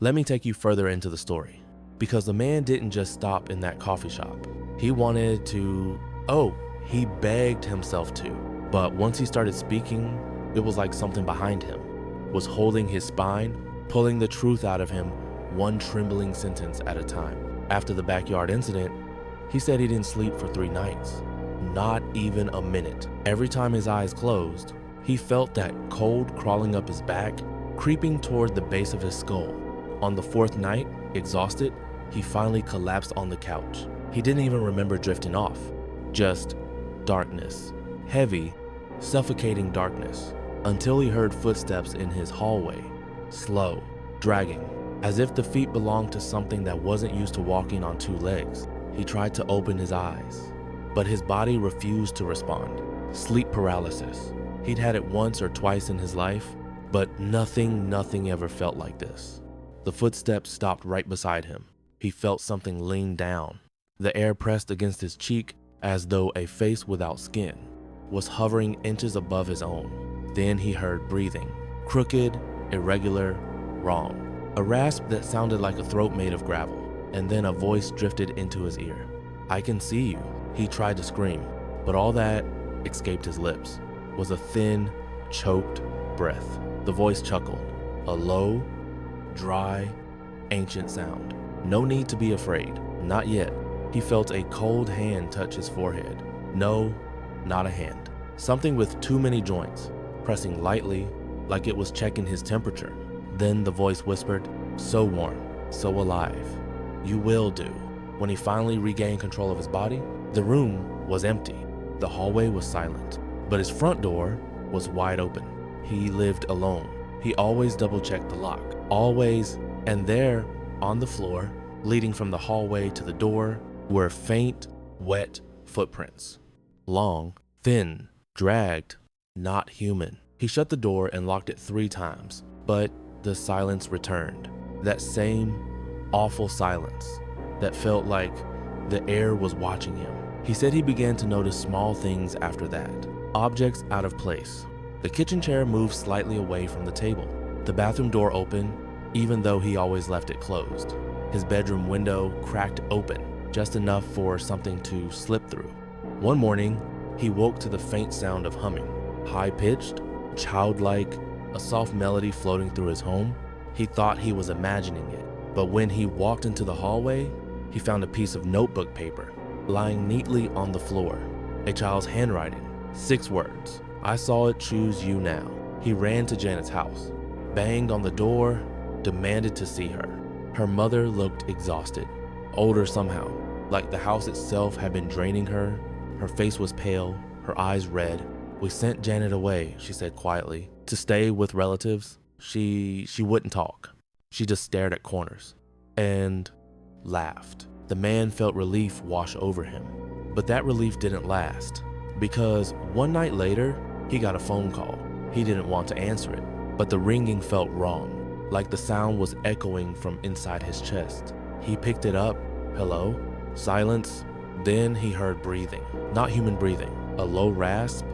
Let me take you further into the story, because the man didn't just stop in that coffee shop. He wanted to, he begged himself to. But once he started speaking, it was like something behind him was holding his spine, pulling the truth out of him one trembling sentence at a time. After the backyard incident, he said he didn't sleep for 3 nights, not even a minute. Every time his eyes closed, he felt that cold crawling up his back, creeping toward the base of his skull. On the 4th night, exhausted, he finally collapsed on the couch. He didn't even remember drifting off, just darkness, heavy, suffocating darkness, until he heard footsteps in his hallway, slow, dragging, as if the feet belonged to something that wasn't used to walking on 2 legs. He tried to open his eyes, but his body refused to respond. Sleep paralysis. He'd had it once or twice in his life, but nothing ever felt like this. The footsteps stopped right beside him. He felt something lean down. The air pressed against his cheek as though a face without skin was hovering inches above his own. Then he heard breathing, crooked, irregular, wrong. A rasp that sounded like a throat made of gravel, and then a voice drifted into his ear. "I can see you." He tried to scream, but all that escaped his lips was a thin, choked breath. The voice chuckled, a low, dry, ancient sound. No need to be afraid, not yet. He felt a cold hand touch his forehead. No, not a hand. Something with too many joints, pressing lightly, like it was checking his temperature. Then the voice whispered, so warm, so alive. "You will do." When he finally regained control of his body, the room was empty. The hallway was silent, but his front door was wide open. He lived alone. He always double-checked the lock, always, and there, on the floor, leading from the hallway to the door, were faint, wet footprints. Long, thin, dragged, not human. He shut the door and locked it 3 times, but the silence returned. That same awful silence that felt like the air was watching him. He said he began to notice small things after that. Objects out of place. The kitchen chair moved slightly away from the table. The bathroom door opened, even though he always left it closed. His bedroom window cracked open, just enough for something to slip through. One morning, he woke to the faint sound of humming. High-pitched, childlike, a soft melody floating through his home. He thought he was imagining it, but when he walked into the hallway, he found a piece of notebook paper lying neatly on the floor. A child's handwriting, 6 words. "I saw it, choose you now." He ran to Janet's house, banged on the door, demanded to see her. Her mother looked exhausted, older somehow, like the house itself had been draining her. Her face was pale, her eyes red. "We sent Janet away," she said quietly, "to stay with relatives. She wouldn't talk. She just stared at corners and laughed." The man felt relief wash over him, but that relief didn't last, because one night later, he got a phone call. He didn't want to answer it, but the ringing felt wrong, like the sound was echoing from inside his chest. He picked it up. Hello? Silence. Then he heard breathing. Not human breathing. A low rasp,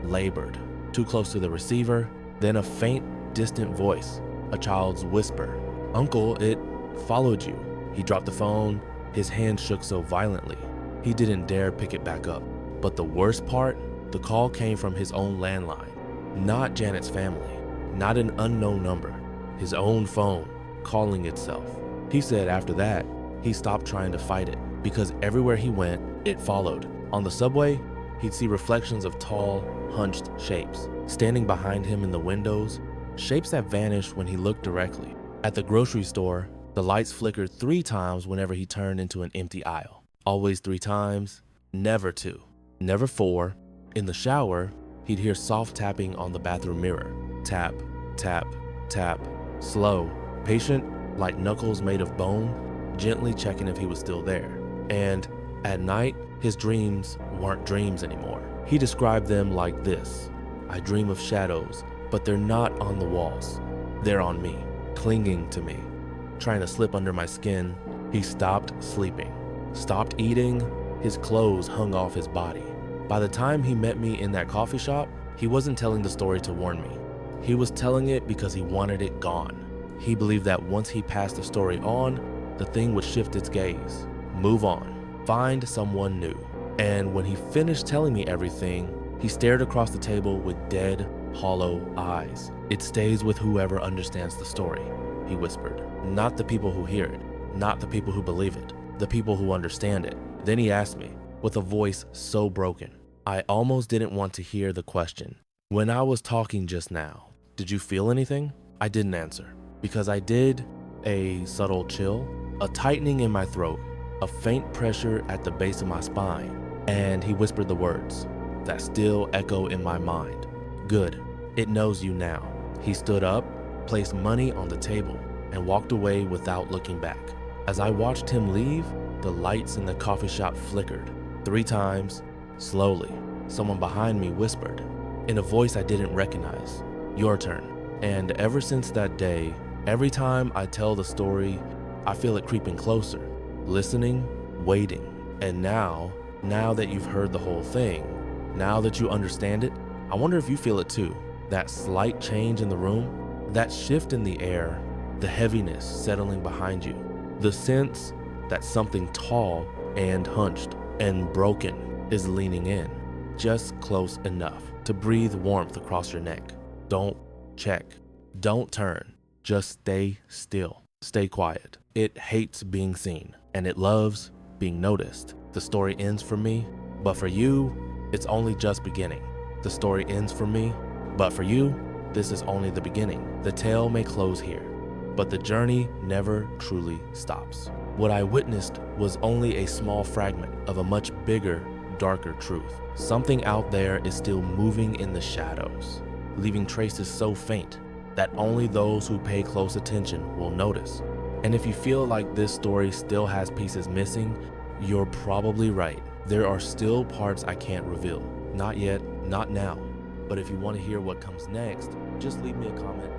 labored, too close to the receiver. Then a faint, distant voice, a child's whisper. "Uncle, it followed you." He dropped the phone. His hand shook so violently, he didn't dare pick it back up. But the worst part, the call came from his own landline. Not Janet's family, not an unknown number. His own phone, calling itself. He said after that, he stopped trying to fight it, because everywhere he went, it followed. On the subway, he'd see reflections of tall, hunched shapes, standing behind him in the windows, shapes that vanished when he looked directly. At the grocery store, the lights flickered 3 times whenever he turned into an empty aisle. Always 3 times, never 2, never 4. In the shower, he'd hear soft tapping on the bathroom mirror. Tap, tap, tap, slow, patient, like knuckles made of bone, gently checking if he was still there. And at night, his dreams weren't dreams anymore. He described them like this: "I dream of shadows, but they're not on the walls. They're on me, clinging to me, trying to slip under my skin." He stopped sleeping, stopped eating. His clothes hung off his body. By the time he met me in that coffee shop, he wasn't telling the story to warn me. He was telling it because he wanted it gone. He believed that once he passed the story on, the thing would shift its gaze, move on, find someone new. And when he finished telling me everything, he stared across the table with dead, hollow eyes. "It stays with whoever understands the story," he whispered. "Not the people who hear it, not the people who believe it, the people who understand it." Then he asked me, with a voice so broken, I almost didn't want to hear the question, "When I was talking just now, did you feel anything?" I didn't answer, because I did. A subtle chill, a tightening in my throat, a faint pressure at the base of my spine, and he whispered the words that still echo in my mind. "Good, it knows you now." He stood up, placed money on the table, and walked away without looking back. As I watched him leave, the lights in the coffee shop flickered 3 times, slowly. Someone behind me whispered, in a voice I didn't recognize, "Your turn." And ever since that day, every time I tell the story, I feel it creeping closer, listening, waiting. And now that you've heard the whole thing, now that you understand it, I wonder if you feel it too. That slight change in the room, that shift in the air, the heaviness settling behind you, the sense that something tall and hunched and broken is leaning in, just close enough to breathe warmth across your neck. Don't check, don't turn, just stay still, stay quiet. It hates being seen, and it loves being noticed. The story ends for me, but for you, it's only just beginning. The story ends for me, but for you, this is only the beginning. The tale may close here, but the journey never truly stops. What I witnessed was only a small fragment of a much bigger, darker truth. Something out there is still moving in the shadows, leaving traces so faint that only those who pay close attention will notice. And if you feel like this story still has pieces missing, you're probably right. There are still parts I can't reveal. Not yet, not now. But if you want to hear what comes next, just leave me a comment